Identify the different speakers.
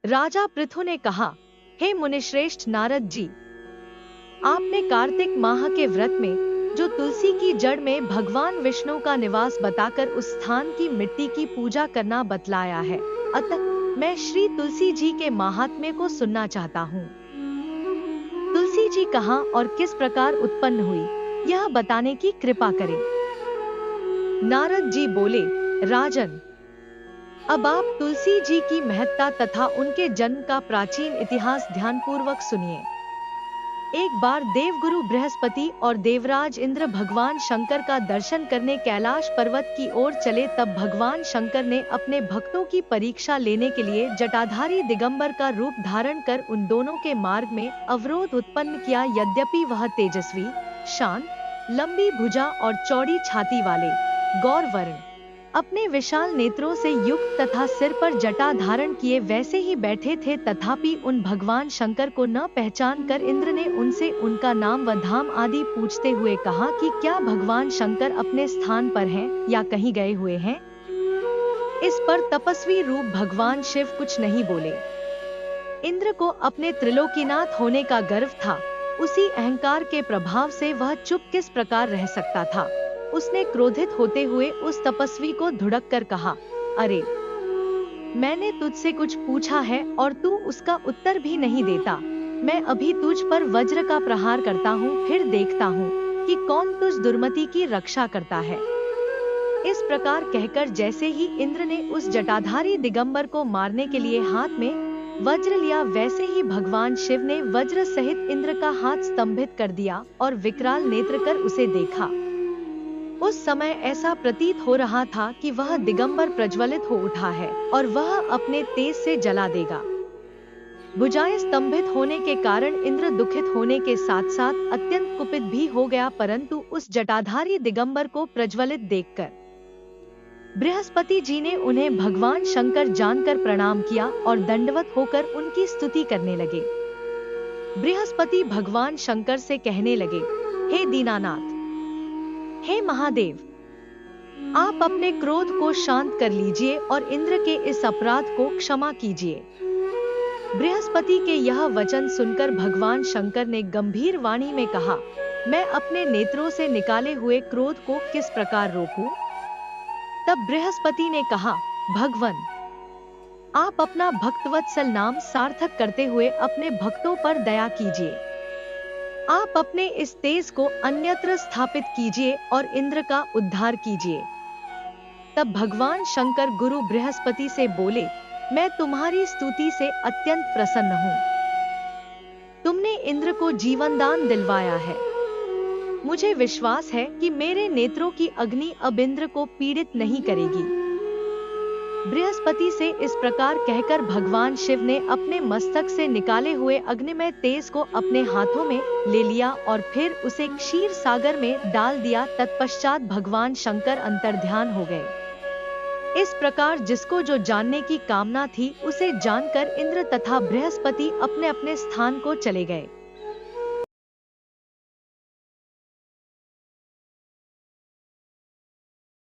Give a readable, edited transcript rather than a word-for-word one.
Speaker 1: राजा पृथु ने कहा, हे मुनिश्रेष्ठ नारद जी, आपने कार्तिक माह के व्रत में जो तुलसी की जड़ में भगवान विष्णु का निवास बताकर उस स्थान की मिट्टी की पूजा करना बतलाया है। अतः मैं श्री तुलसी जी के महात्म्य को सुनना चाहता हूँ। तुलसी जी कहाँ और किस प्रकार उत्पन्न हुई, यह बताने की कृपा करें। नारद जी बोले, राजन, अब आप तुलसी जी की महत्ता तथा उनके जन्म का प्राचीन इतिहास ध्यानपूर्वक सुनिए। एक बार देवगुरु बृहस्पति और देवराज इंद्र भगवान शंकर का दर्शन करने कैलाश पर्वत की ओर चले। तब भगवान शंकर ने अपने भक्तों की परीक्षा लेने के लिए जटाधारी दिगंबर का रूप धारण कर उन दोनों के मार्ग में अवरोध उत्पन्न किया। यद्यपि वह तेजस्वी, शांत, लंबी भुजा और चौड़ी छाती वाले, गौर वर्ण, अपने विशाल नेत्रों से युक्त तथा सिर पर जटा धारण किए वैसे ही बैठे थे, तथापि उन भगवान शंकर को न पहचान कर इंद्र ने उनसे उनका नाम व धाम आदि पूछते हुए कहा कि क्या भगवान शंकर अपने स्थान पर हैं या कहीं गए हुए हैं। इस पर तपस्वी रूप भगवान शिव कुछ नहीं बोले। इंद्र को अपने त्रिलोकीनाथ होने का गर्व था। उसी अहंकार के प्रभाव से वह चुप किस प्रकार रह सकता था। उसने क्रोधित होते हुए उस तपस्वी को धुड़क कर कहा, अरे, मैंने तुझसे कुछ पूछा है और तू उसका उत्तर भी नहीं देता। मैं अभी तुझ पर वज्र का प्रहार करता हूँ, फिर देखता हूँ कि कौन तुझ दुर्मति की रक्षा करता है। इस प्रकार कहकर जैसे ही इंद्र ने उस जटाधारी दिगंबर को मारने के लिए हाथ में वज्र लिया, वैसे ही भगवान शिव ने वज्र सहित इंद्र का हाथ स्तंभित कर दिया और विकराल नेत्र कर उसे देखा। उस समय ऐसा प्रतीत हो रहा था कि वह दिगंबर प्रज्वलित हो उठा है और वह अपने तेज से जला देगा। भुजाएं स्तंभित होने के कारण इंद्र दुखित होने के साथ साथ अत्यंत कुपित भी हो गया, परंतु उस जटाधारी दिगंबर को प्रज्वलित देखकर बृहस्पति जी ने उन्हें भगवान शंकर जानकर प्रणाम किया और दंडवत होकर उनकी स्तुति करने लगे। बृहस्पति भगवान शंकर से कहने लगे, हे दीनानाथ, हे महादेव, आप अपने क्रोध को शांत कर लीजिए और इंद्र के इस अपराध को क्षमा कीजिए। बृहस्पति के यह वचन सुनकर भगवान शंकर ने गंभीर वाणी में कहा, मैं अपने नेत्रों से निकाले हुए क्रोध को किस प्रकार रोकूं? तब बृहस्पति ने कहा, भगवन, आप अपना भक्तवत्सल नाम सार्थक करते हुए अपने भक्तों पर दया कीजिए। आप अपने इस तेज को अन्यत्र स्थापित कीजिए और इंद्र का उद्धार कीजिए। तब भगवान शंकर गुरु बृहस्पति से बोले, मैं तुम्हारी स्तुति से अत्यंत प्रसन्न हूँ। तुमने इंद्र को जीवन दान दिलवाया है। मुझे विश्वास है कि मेरे नेत्रों की अग्नि अब इंद्र को पीड़ित नहीं करेगी। बृहस्पति से इस प्रकार कहकर भगवान शिव ने अपने मस्तक से निकाले हुए अग्निमय तेज को अपने हाथों में ले लिया और फिर उसे क्षीर सागर में डाल दिया। तत्पश्चात भगवान शंकर अंतर्ध्यान हो गए। इस प्रकार जिसको जो जानने की कामना थी उसे जानकर इंद्र तथा बृहस्पति अपने अपने स्थान को चले गए।